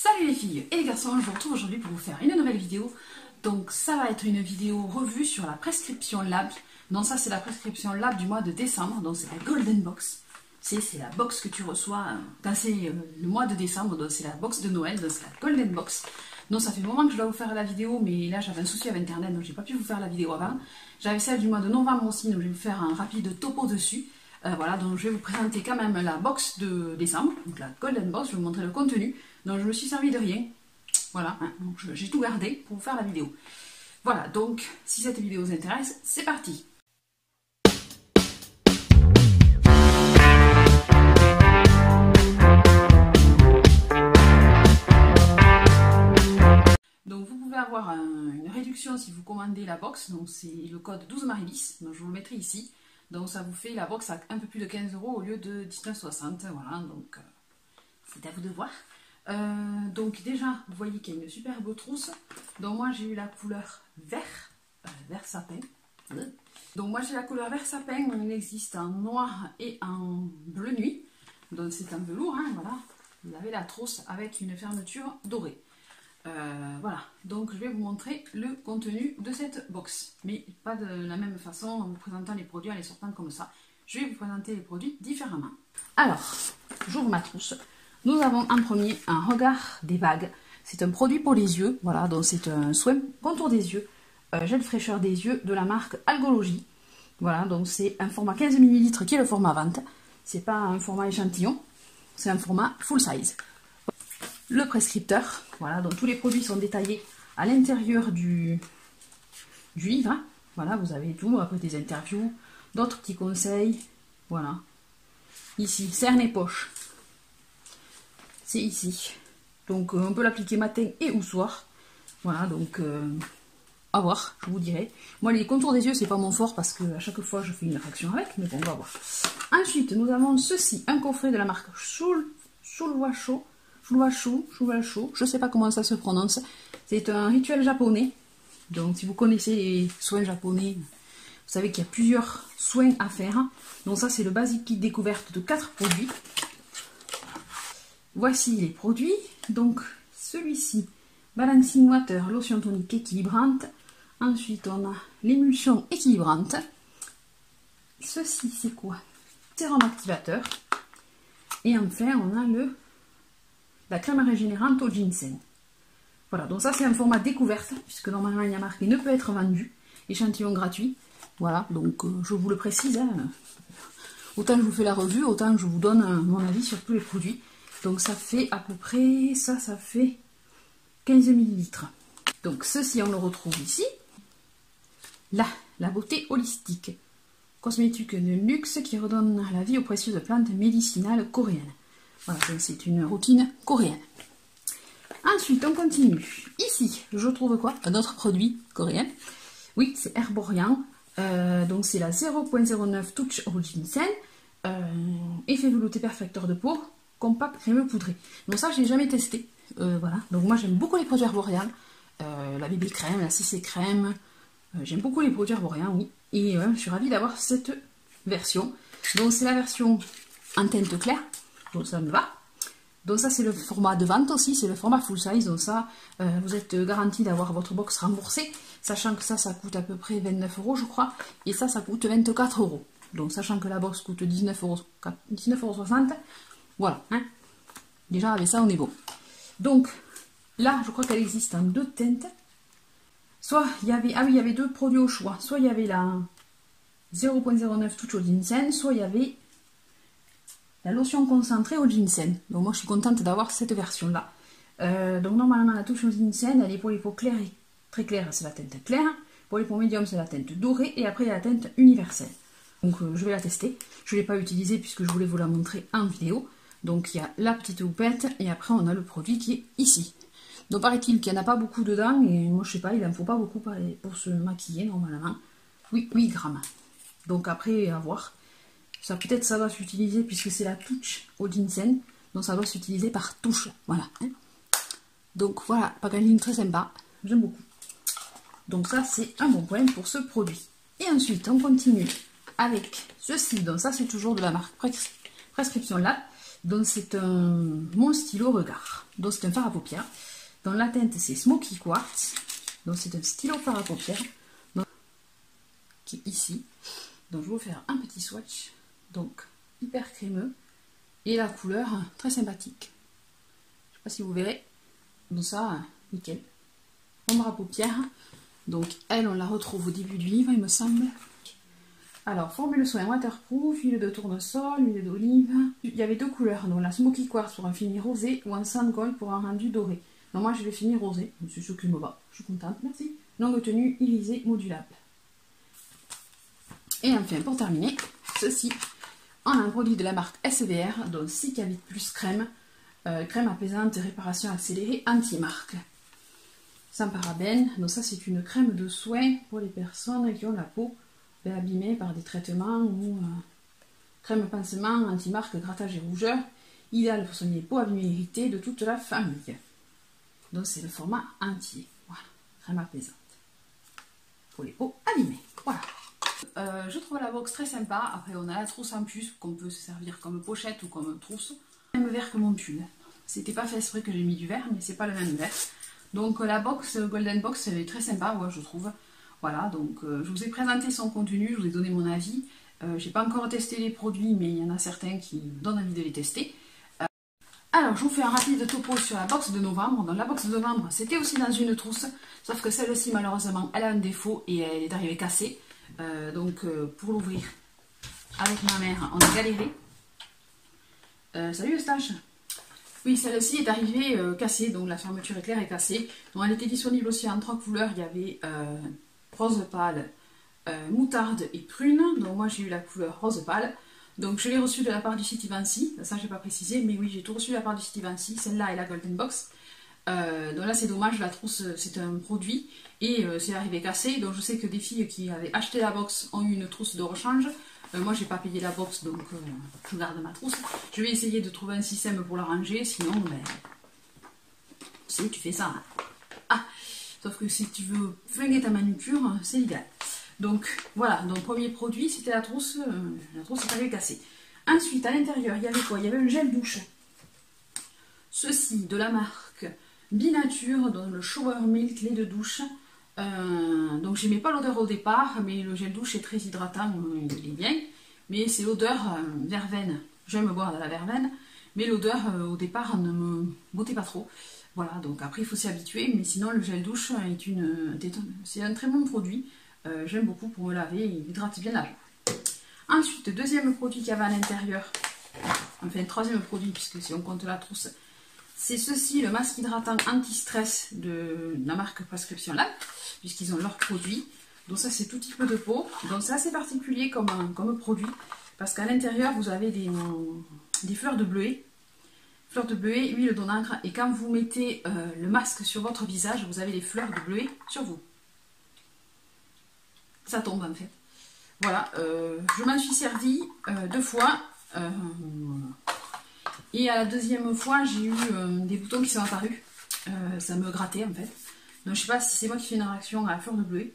Salut les filles et les garçons, je vous retrouve aujourd'hui pour vous faire une nouvelle vidéo. Donc ça va être une vidéo revue sur la prescription lab. Donc ça c'est la prescription lab du mois de décembre, donc c'est la Golden Box. C'est la box que tu reçois quand c'est le mois de décembre, donc c'est la box de Noël, donc c'est la Golden Box. Donc ça fait un moment que je dois vous faire la vidéo, mais là j'avais un souci avec internet, donc j'ai pas pu vous faire la vidéo avant. J'avais celle du mois de novembre aussi, donc je vais vous faire un rapide topo dessus. Voilà, donc je vais vous présenter quand même la box de décembre, donc la Golden Box, je vais vous montrer le contenu. Donc je me suis servi de rien, voilà, hein, donc j'ai tout gardé pour vous faire la vidéo. Voilà, donc si cette vidéo vous intéresse, c'est parti. Donc vous pouvez avoir une réduction si vous commandez la box, donc c'est le code 12 Maribis, donc je vous le mettrai ici. Donc ça vous fait la box à un peu plus de 15 € au lieu de 19,60, voilà, donc c'est à vous de voir. Donc déjà, vous voyez qu'il y a une superbe trousse. Donc moi j'ai eu la couleur vert sapin. Donc moi j'ai la couleur vert sapin, il existe en noir et en bleu nuit. Donc c'est un velours, hein, voilà. Vous avez la trousse avec une fermeture dorée. Voilà, donc je vais vous montrer le contenu de cette box, mais pas de la même façon en vous présentant les produits, en les sortant comme ça. Je vais vous présenter les produits différemment. Alors, j'ouvre ma trousse. Nous avons en premier un regard des bagues. C'est un produit pour les yeux, voilà, donc c'est un soin contour des yeux, gel fraîcheur des yeux de la marque Algologie. Voilà, donc c'est un format 15 ml qui est le format vente. C'est pas un format échantillon, c'est un format full size. Le prescripteur, voilà, donc tous les produits sont détaillés à l'intérieur du livre. Hein. Voilà, vous avez tout, après des interviews, d'autres petits conseils. Voilà. Ici, cerne et poche. C'est ici. Donc on peut l'appliquer matin et ou soir. Voilà, donc à voir, je vous dirai. Moi les contours des yeux, c'est pas mon fort parce que à chaque fois je fais une réaction avec, mais bon, on va voir. Ensuite, nous avons ceci, un coffret de la marque Shulwasho, je sais pas comment ça se prononce. C'est un rituel japonais. Donc si vous connaissez les soins japonais, vous savez qu'il y a plusieurs soins à faire. Donc ça c'est le basic kit découverte de 4 produits. Voici les produits. Donc celui-ci, Balancing Water, lotion tonique équilibrante. Ensuite on a l'émulsion équilibrante. Ceci c'est quoi? Sérum activateur. Et enfin on a la crème régénérante au ginseng. Voilà, donc ça c'est un format découverte, puisque normalement il y a marqué ne peut être vendu, échantillon gratuit. Voilà, donc je vous le précise, hein. Autant je vous fais la revue, autant je vous donne mon avis sur tous les produits. Donc ça fait à peu près, ça fait 15 ml. Donc ceci on le retrouve ici. Là, la beauté holistique. Cosmétique de luxe qui redonne la vie aux précieuses plantes médicinales coréennes. Voilà, donc c'est une routine coréenne. Ensuite, on continue. Ici, je trouve quoi? Un autre produit coréen. Oui, c'est Herborian. Donc c'est la 0.09 Touch au ginseng. Effet velouté perfecteur de peau. Compact crémeux poudré. Donc ça, je n'ai jamais testé. Voilà. Donc moi, j'aime beaucoup les produits Herborian. La bébé crème, la CC crème. J'aime beaucoup les produits Herborian, oui. Et je suis ravie d'avoir cette version. Donc c'est la version en teinte claire. Donc ça me va. Donc ça c'est le format de vente aussi, c'est le format full size. Donc ça, vous êtes garanti d'avoir votre box remboursée. Sachant que ça coûte à peu près 29 € je crois. Et ça coûte 24 €. Donc sachant que la box coûte 19,60 €. Voilà. Hein. Déjà avec ça on est bon. Donc là je crois qu'elle existe en 2 teintes. Soit il y avait, ah oui il y avait 2 produits au choix. Soit il y avait la 0.09 Touch au ginseng, soit il y avait la lotion concentrée au ginseng. Donc moi je suis contente d'avoir cette version là. Donc normalement la touche au ginseng elle est pour les peaux claires et très claires, c'est la teinte claire. Pour les peaux médium c'est la teinte dorée. Et après il y a la teinte universelle. Donc je vais la tester. Je ne l'ai pas utilisée puisque je voulais vous la montrer en vidéo. Donc il y a la petite houppette et après on a le produit qui est ici. Donc paraît-il qu'il n'y en a pas beaucoup dedans. Et moi je sais pas, il en faut pas beaucoup pour se maquiller normalement. Oui, 8 grammes. Donc après à voir. Ça peut-être ça doit s'utiliser puisque c'est la touche au ginseng, donc ça doit s'utiliser par touche, voilà. Donc voilà, packaging très sympa, j'aime beaucoup. Donc ça c'est un bon point pour ce produit. Et ensuite on continue avec ceci, donc ça c'est toujours de la marque Prescription Lab. Donc c'est mon stylo regard. Donc c'est un fard à paupières. Donc la teinte c'est Smoky Quartz. Donc c'est un stylo fard à paupières. Donc, qui est ici. Donc je vais vous faire un petit swatch. Donc hyper crémeux. Et la couleur très sympathique. Je ne sais pas si vous verrez. Donc ça, nickel. Ombre à paupières. Donc elle, on la retrouve au début du livre, il me semble. Alors, formule soin waterproof, huile de tournesol, huile d'olive. Il y avait deux couleurs, donc la Smoky Quartz pour un fini rosé ou un Sand Gold pour un rendu doré. Donc moi, je vais finir rosé, c'est ce qui me va. Je suis contente, merci. Longue tenue irisée modulable. Et enfin, pour terminer, ceci, en un produit de la marque SVR, donc Cicavit Plus crème, crème apaisante et réparation accélérée anti-marque. Sans parabènes, donc ça c'est une crème de soin pour les personnes qui ont la peau abîmée par des traitements ou crème pansement anti-marque, grattage et rougeur, idéal pour soigner les peaux abîmées et irritées de toute la famille. Donc c'est le format entier, voilà, crème apaisante pour les peaux abîmées, voilà. Je trouve la box très sympa. Après on a la trousse en plus qu'on peut se servir comme pochette ou comme trousse. Même vert que mon pull. C'était pas fait exprès que j'ai mis du vert, mais c'est pas le même vert. Donc la box Golden Box elle est très sympa, ouais, je trouve. Voilà, donc je vous ai présenté son contenu, je vous ai donné mon avis. J'ai pas encore testé les produits, mais il y en a certains qui me donnent envie de les tester. Alors je vous fais un rapide topo sur la box de novembre. Dans la box de novembre, c'était aussi dans une trousse, sauf que celle-ci malheureusement elle a un défaut et elle est arrivée cassée. Donc pour l'ouvrir avec ma mère, on a galéré. Salut Eustache. Oui, celle-ci est arrivée cassée, donc la fermeture éclair est cassée. Donc elle était disponible aussi en 3 couleurs. Il y avait rose pâle, moutarde et prune. Donc moi j'ai eu la couleur rose pâle. Donc je l'ai reçue de la part du site Ivancy. Ça j'ai pas précisé, mais oui j'ai tout reçu de la part du site Ivancy. Celle-là est la Golden Box. Donc là c'est dommage, la trousse c'est un produit et c'est arrivé cassé. Donc je sais que des filles qui avaient acheté la box ont eu une trousse de rechange. Moi j'ai pas payé la box, donc je garde ma trousse. Je vais essayer de trouver un système pour la ranger, sinon ben, tu fais ça. Hein. Ah, sauf que si tu veux flinguer ta manucure, c'est l'idéal. Donc voilà, donc premier produit c'était la trousse est arrivée cassée. Ensuite à l'intérieur il y avait quoi? Il y avait un gel douche. Ceci de la marque Binature, dans le Shower Milk lait de douche. Donc j'aimais pas l'odeur au départ, mais le gel douche est très hydratant, il est bien. Mais c'est l'odeur verveine. J'aime boire de la verveine, mais l'odeur au départ ne me bottait pas trop. Voilà, donc après il faut s'y habituer, mais sinon le gel douche c'est un très bon produit. J'aime beaucoup pour me laver, il hydrate bien la peau. Ensuite, deuxième produit qu'il y avait à l'intérieur, enfin troisième produit, puisque si on compte la trousse, c'est ceci, le masque hydratant anti-stress de la marque Prescription Lab, puisqu'ils ont leurs produits. Donc ça c'est tout type de peau. Donc c'est assez particulier comme produit, parce qu'à l'intérieur vous avez des fleurs de bleuet. Fleurs de bleuet, huile d'onagre, et quand vous mettez le masque sur votre visage, vous avez des fleurs de bleuet sur vous. Ça tombe en fait. Voilà, je m'en suis servi 2 fois. Et à la deuxième fois, j'ai eu des boutons qui sont apparus. Ça me grattait en fait. Donc je sais pas si c'est moi qui fais une réaction à la fleur de bleuet.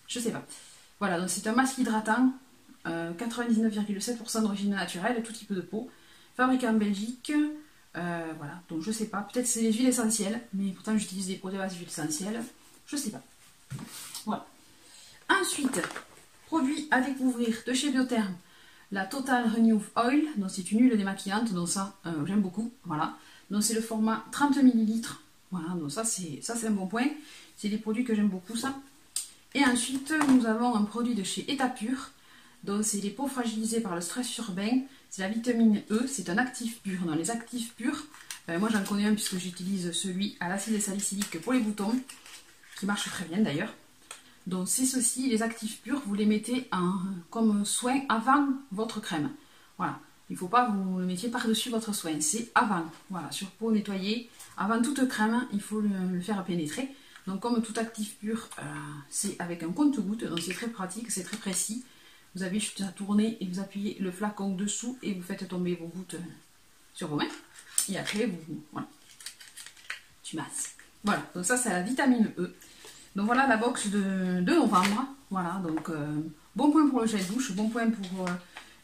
Je sais pas. Voilà, donc c'est un masque hydratant. 99,7% d'origine naturelle, tout type de peau. Fabriqué en Belgique. Voilà, donc je sais pas. Peut-être c'est les huiles essentielles. Mais pourtant j'utilise des produits à base d'huile essentielle. Je sais pas. Voilà. Ensuite, produit à découvrir de chez Biotherm. La Total Renew Oil, donc c'est une huile démaquillante, donc ça j'aime beaucoup, voilà. Donc c'est le format 30 ml, voilà, donc ça c'est un bon point. C'est des produits que j'aime beaucoup ça. Et ensuite nous avons un produit de chez Etapure, donc c'est les peaux fragilisées par le stress urbain, c'est la vitamine E, c'est un actif pur. Dans les actifs purs, moi j'en connais un puisque j'utilise celui à l'acide salicylique pour les boutons, qui marche très bien d'ailleurs. Donc c'est ceci, les actifs purs, vous les mettez comme soin avant votre crème. Voilà, il ne faut pas vous le mettiez par-dessus votre soin, c'est avant. Voilà, sur peau nettoyée, avant toute crème, il faut le faire pénétrer. Donc comme tout actif pur, c'est avec un compte-gouttes, donc c'est très pratique, c'est très précis. Vous avez juste à tourner et vous appuyez le flacon dessous et vous faites tomber vos gouttes sur vos mains. Et après, voilà, tu masses. Voilà, donc ça c'est la vitamine E. Donc voilà la box de novembre. Voilà, donc bon point pour le gel douche, bon point pour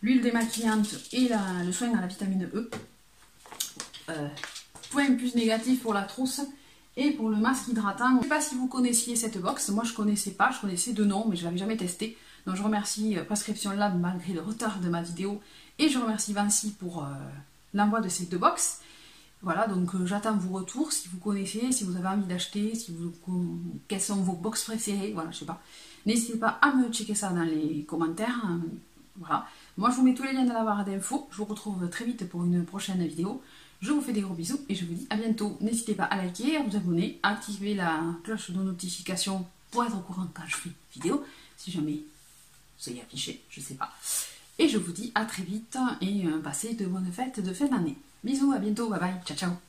l'huile démaquillante et le soin à la vitamine E. Point plus négatif pour la trousse et pour le masque hydratant. Je ne sais pas si vous connaissiez cette box, moi je connaissais pas, je connaissais de nom mais je l'avais jamais testé. Donc je remercie Prescription Lab malgré le retard de ma vidéo et je remercie Vinci pour l'envoi de ces 2 box. Voilà, donc j'attends vos retours, si vous connaissez, si vous avez envie d'acheter, quelles sont vos box préférées, voilà, je sais pas. N'hésitez pas à me checker ça dans les commentaires, voilà. Moi je vous mets tous les liens dans la barre d'infos, je vous retrouve très vite pour une prochaine vidéo. Je vous fais des gros bisous et je vous dis à bientôt. N'hésitez pas à liker, à vous abonner, à activer la cloche de notification pour être au courant quand je fais une vidéo, si jamais vous y affiché, je sais pas. Et je vous dis à très vite et passez de bonnes fêtes de fin d'année. Bisous, à bientôt, bye bye, ciao ciao.